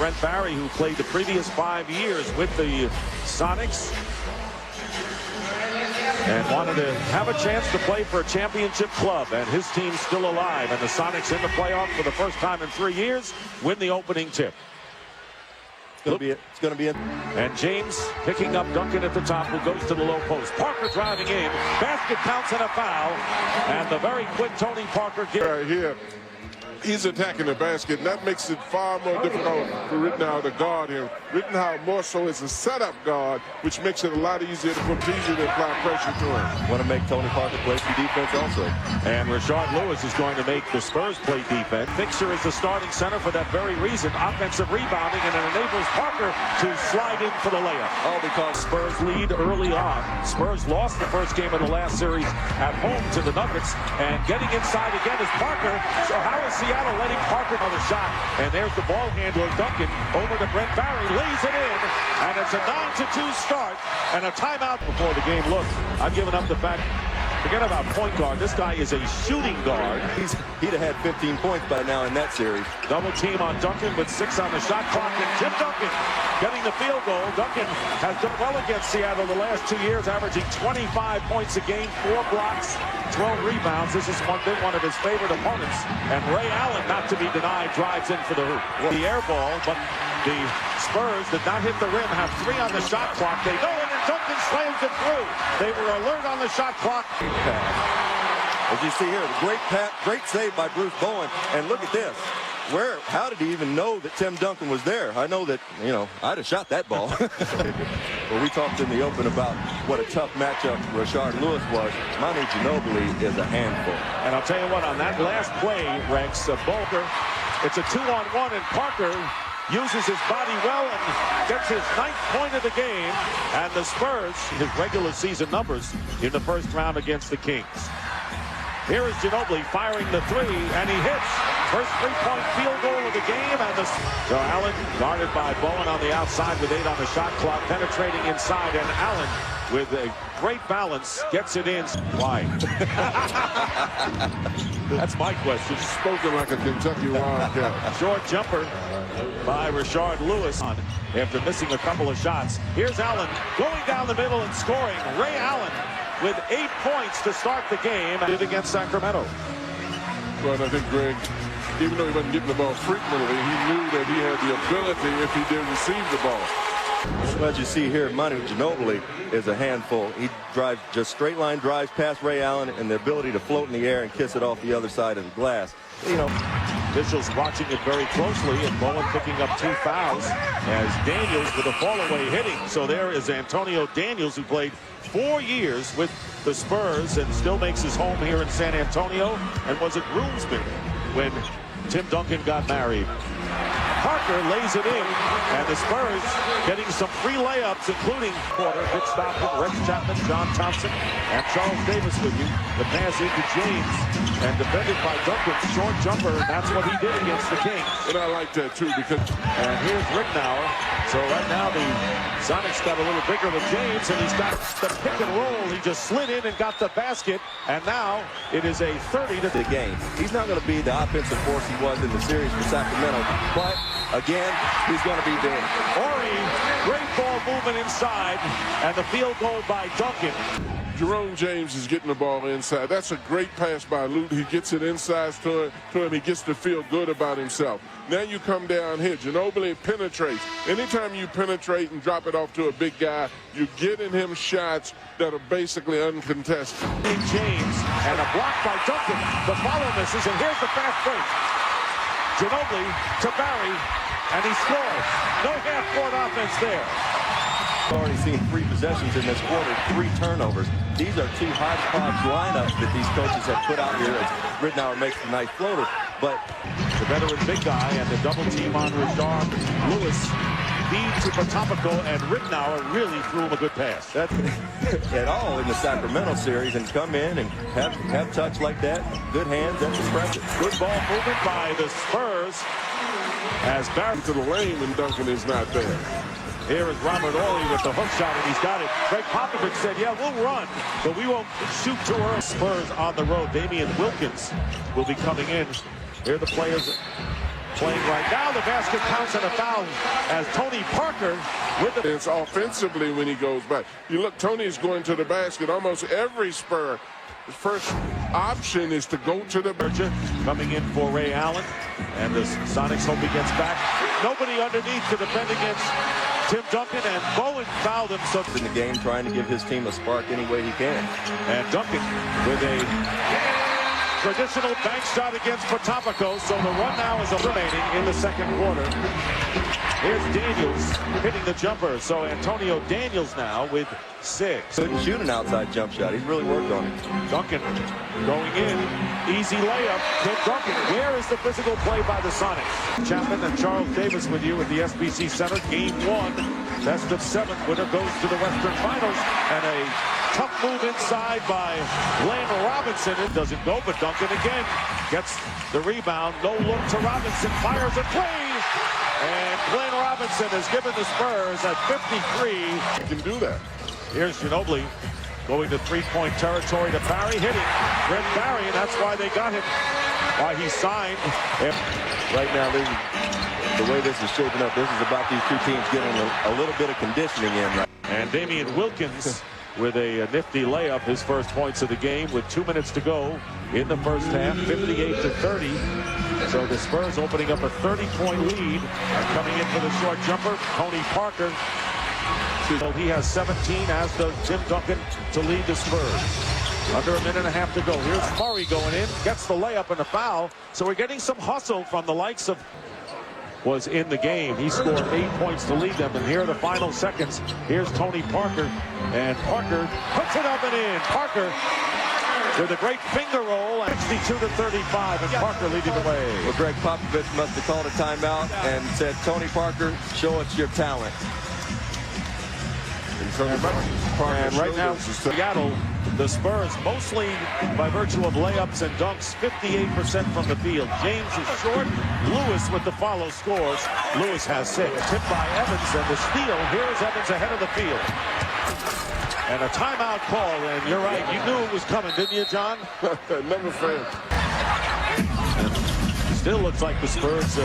Brent Barry, who played the previous 5 years with the Sonics and wanted to have a chance to play for a championship club, and his team's still alive, and the Sonics in the playoffs for the first time in 3 years win the opening tip. It's going to be it. And James picking up Duncan at the top, who goes to the low post. Parker driving in. Basket counts and a foul. And the very quick Tony Parker gives. Right here, he's attacking the basket, and that makes it far more difficult for Rittenhouse to guard him. Rittenhouse more so is a setup guard, which makes it a lot easier to apply pressure to him. Want to make Tony Parker play some defense also. And Rashard Lewis is going to make the Spurs play defense. Fixer is the starting center for that very reason. Offensive rebounding, and it enables Parker to slide in for the layup. All because Spurs lead early on. Spurs lost the first game of the last series at home to the Nuggets, and getting inside again is Parker. So how is Seattle letting Parker on the shot? And there's the ball handler, Duncan, over to Brent Barry, lays it in, and it's a 9-2 start and a timeout before the game. Look, I've given up the fact. Forget about point guard. This guy is a shooting guard. He'd have had 15 points by now in that series. Double team on Duncan with 6 on the shot clock, and Tim Duncan getting the field goal. Duncan has done well against Seattle the last 2 years, averaging 25 points a game, 4 blocks, 12 rebounds. This has been one of his favorite opponents. And Ray Allen, not to be denied, drives in for the hoop. The air ball, but the Spurs did not hit the rim, have 3 on the shot clock. They know it, and Duncan slams it through. They were alert on the shot clock. As you see here, great save by Bruce Bowen. And look at this. How did he even know that Tim Duncan was there? I know that, I'd have shot that ball. Well, we talked in the open about what a tough matchup Rashard Lewis was. Manu Ginobili is a handful. And I'll tell you what, on that last play, Rex, Bolker, it's a 2-on-1, and Parker uses his body well and gets his 9th point of the game. And the Spurs, his regular season numbers in the first round against the Kings. Here is Ginobili firing the 3, and he hits. First 3-point field goal of the game. And so Allen guarded by Bowen on the outside with 8 on the shot clock, penetrating inside, and Allen with a great balance gets it in. Why? That's my question. Spoken like a Kentucky Wildcat. Short jumper by Rashard Lewis after missing a couple of shots. Here's Allen going down the middle and scoring. Ray Allen with 8 points to start the game against Sacramento. Well, I think Greg, even though he wasn't getting the ball frequently, he knew that he had the ability if he did receive the ball. Well, as you see here, Manu Ginobili is a handful. He drives just straight line drives past Ray Allen, and the ability to float in the air and kiss it off the other side of the glass. Officials watching it very closely, and Bowen picking up 2 fouls as Daniels with a fall-away hitting. So there is Antonio Daniels, who played 4 years with the Spurs and still makes his home here in San Antonio, and was a groomsman when Tim Duncan got married. Parker lays it in, and the Spurs getting some free layups, including Porter, Dick Stockton, Rex Chapman, John Thompson, and Charles Davis with you. The pass into James, and defended by Duncan, short jumper, and that's what he did against the Kings. And I like that, too, because... And here's Rittenhouse. So right now the Sonics got a little bigger with James, and he's got the pick and roll. He just slid in and got the basket, and now it is a 30 to the game. He's not going to be the offensive force he was in the series for Sacramento, but again, he's going to be big. Ori, great ball movement inside, and the field goal by Duncan. Jerome James is getting the ball inside. That's a great pass by Lute. He gets it inside to him. He gets to feel good about himself. Now you come down here. Ginobili penetrates. Anytime you penetrate and drop it off to a big guy, you're getting him shots that are basically uncontested. James, and a block by Duncan. The follow misses, and here's the fast break. Ginobili to Barry, and he scores. No half-court offense there. We've already seen 3 possessions in this quarter, 3 turnovers. These are 2 hodgepodge lineups that these coaches have put out here as Rittenhouse makes a nice floater. But the veteran big guy and the double team on Rashard Lewis feed to Potopico, and Rittenhouse really threw him a good pass. That's at all in the Sacramento series, and come in and have touch like that. Good hands, that's impressive. Good ball movement by the Spurs as Barry to the lane when Duncan is not there. Here is Robert Horry with the hook shot, and he's got it. Greg Popovich said, yeah, we'll run, but we won't shoot too early. Spurs on the road. Damian Wilkins will be coming in. Here are the players playing right now. The basket counts and a foul as Tony Parker with the... It's offensively when he goes back. You look, Tony's going to the basket. Almost every Spur, the first option is to go to the basket. Coming in for Ray Allen, and the Sonics hope he gets back. Nobody underneath to defend against Tim Duncan, and Bowen fouled him. So in the game, trying to give his team a spark any way he can. And Duncan with a traditional bank shot against Potapicos. So the run now is remaining in the second quarter. Here's Daniels hitting the jumper. So Antonio Daniels now with 6. Couldn't shoot an outside jump shot. He's really worked on it. Duncan going in. Easy layup. Tim Duncan. Where is the physical play by the Sonics? Chapman and Charles Davis with you at the SBC Center. Game 1. Best of 7. Winner goes to the Western Finals. And a tough move inside by Glenn Robinson. It doesn't go, but Duncan again gets the rebound. No look to Robinson. Fires a three. And Glenn Robinson has given the Spurs at 53. You can do that. Here's Ginobili going to three-point territory to Barry, hitting Brent Barry, and that's why they got him, why he signed. Right now, the way this is shaping up, this is about these two teams getting a little bit of conditioning in. And Damian Wilkins with a nifty layup, his first points of the game with 2 minutes to go in the first half, 58-30. So the Spurs opening up a 30-point lead. And coming in for the short jumper, Tony Parker. He has 17, as does Tim Duncan, to lead the Spurs. Under a minute and a half to go. Here's Murray going in, gets the layup and a foul. So we're getting some hustle from the likes of... was in the game. He scored 8 points to lead them, and here are the final seconds. Here's Tony Parker, and Parker puts it up and in. Parker with a great finger roll, 62-35, and Parker leading the way. Well, Greg Popovich must have called a timeout and said, Tony Parker, show us your talent. And right now, Seattle, the Spurs, mostly by virtue of layups and dunks, 58% from the field. James is short. Lewis with the follow scores. Lewis has 6. Tipped by Evans, and the steal. Here's Evans ahead of the field. And a timeout call, and you're right. You knew it was coming, didn't you, John? Never failed. Still looks like the Spurs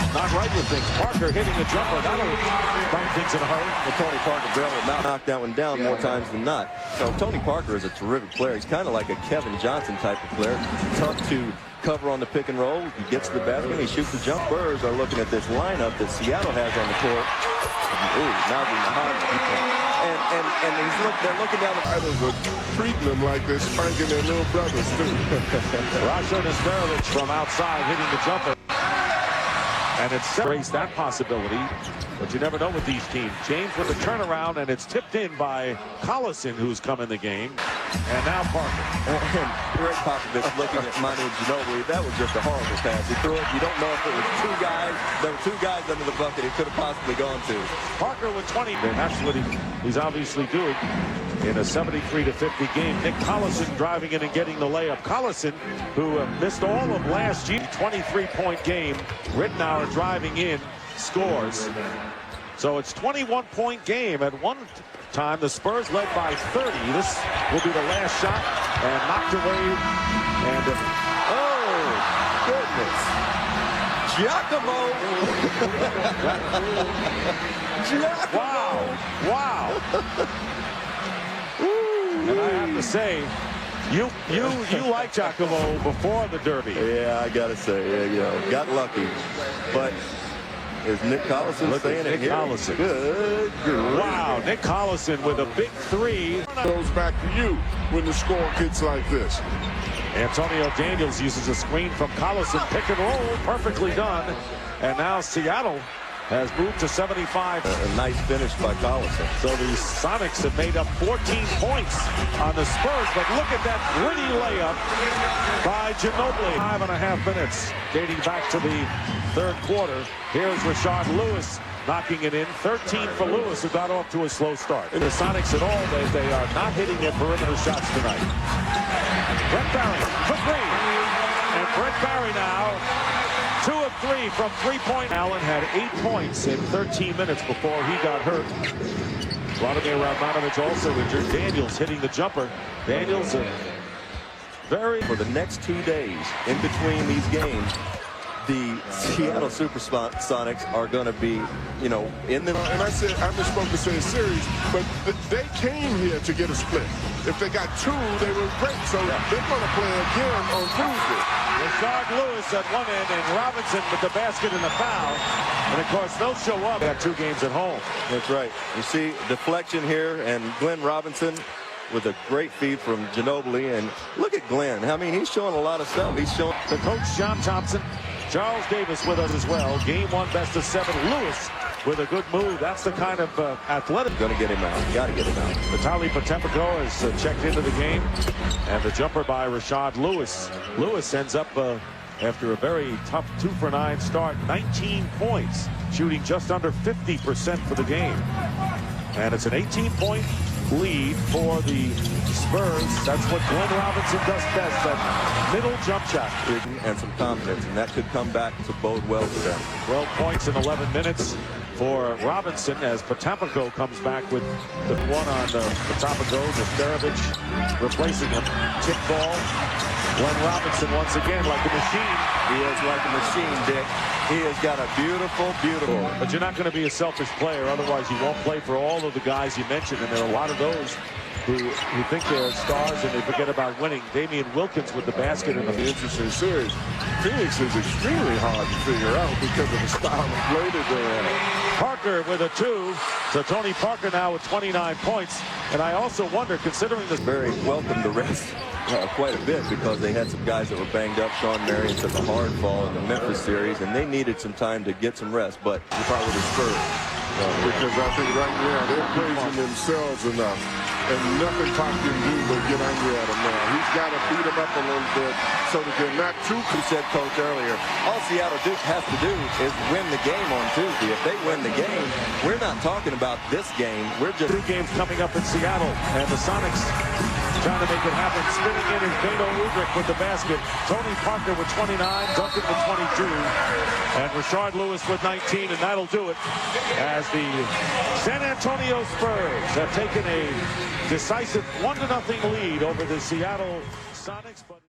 not right with things. Parker hitting a jumper. That'll bring things in a hurry. Well, Tony Parker barely knocked that one down more times than not. So Tony Parker is a terrific player. He's kind of like a Kevin Johnson type of player. Tough to cover on the pick and roll. He gets to the basket and he shoots the jump. Spurs are looking at this lineup that Seattle has on the court. Ooh, now they're looking down the Idols are treating them like they're spanking their little brothers, too. Raja Nesperovic from outside hitting the jumper. And it's raised that possibility, but you never know with these teams. James with the turnaround, and it's tipped in by Collison, who's come in the game. And now Parker. And Greg Popovich looking at Manu Ginobili. That was just a horrible pass. He threw it. You don't know if it was 2 guys. There were 2 guys under the bucket he could have possibly gone to. Parker with 20. And that's what he's obviously doing in a 73-50 game. Nick Collison driving in and getting the layup. Collison, who missed all of last year, 23-point game. Rittenauer driving in, scores. So it's 21-point game. At one time, the Spurs led by 30. This will be the last shot, and knocked away. And oh, goodness. Giacomo. Wow. And I have to say, you like Giacomo before the Derby. Yeah, I gotta say, got lucky. But is Nick Collison saying it here? Collison. Good. Wow, Nick Collison with a big 3. Goes back to you when the score gets like this. Antonio Daniels uses a screen from Collison. Pick and roll, perfectly done. And now Seattle has moved to 75. A nice finish by Collison. So the Sonics have made up 14 points on the Spurs, but look at that gritty layup by Ginobili. 5.5 minutes dating back to the third quarter. Here's Rashard Lewis knocking it in. 13 for Lewis, who got off to a slow start. In the Sonics at all, they are not hitting their perimeter shots tonight. Brent Barry for 3. And Brent Barry now 2 of 3 from 3-point. Allen had 8 points in 13 minutes before he got hurt. Vladimir Radmanovic also injured. Daniels hitting the jumper. Daniels very... For the next 2 days, in between these games, the Seattle Supersonics are going to be, you know, in the... And I said, I misspoke to say series, but they came here to get a split. If they got two, they were great. So they're going to play again on Tuesday. Rashard Lewis at one end and Robinson with the basket and the foul. And, of course, they'll show up at 2 games at home. That's right. You see deflection here, and Glenn Robinson with a great feed from Ginobili. And look at Glenn. I mean, he's showing a lot of stuff. He's showing... The coach, John Thompson, Charles Davis with us as well. Game 1, best of 7. Lewis with a good move. That's the kind of athletic. Going to get him out. Got to get him out. Vitaly Potemko has checked into the game. And the jumper by Rashard Lewis. Lewis ends up, after a very tough 2-for-9 start, 19 points, shooting just under 50% for the game. And it's an 18-point lead for the Spurs. That's what Glenn Robinson does best, that middle jump shot. And some confidence, and that could come back to bode well for them. 12 points in 11 minutes for Robinson as Potemko comes back with the one on Potemko. Nesterovic replacing him. Tip ball. Glenn Robinson once again like a machine. He is like a machine, Dick. He has got a beautiful... But you're not going to be a selfish player, otherwise you won't play for all of the guys you mentioned, and there are a lot of those who think they're stars and they forget about winning. Damian Wilkins with the basket in the interesting series. Phoenix is extremely hard to figure out because of the style of play that they have. Parker with a 2. So Tony Parker now with 29 points. And I also wonder, considering this... Very welcome to rest quite a bit because they had some guys that were banged up. Sean Marion took a hard fall in the Memphis series, and they needed some time to get some rest. But if I were the Spurs, because I think right now they're praising themselves enough, and nothing Pop can do but get angry at him now. He's got to beat him up a little bit so that they're not too... He said, Coach, earlier, all Seattle Duke has to do is win the game on Tuesday. If they win the game, we're not talking about this game. We're just... 2 games coming up in Seattle, and the Sonics trying to make it happen. Spinning in is Beto Udrich with the basket. Tony Parker with 29, Duncan with 22, and Rashard Lewis with 19, and that'll do it as the San Antonio Spurs have taken a decisive 1-0 lead over the Seattle Sonics.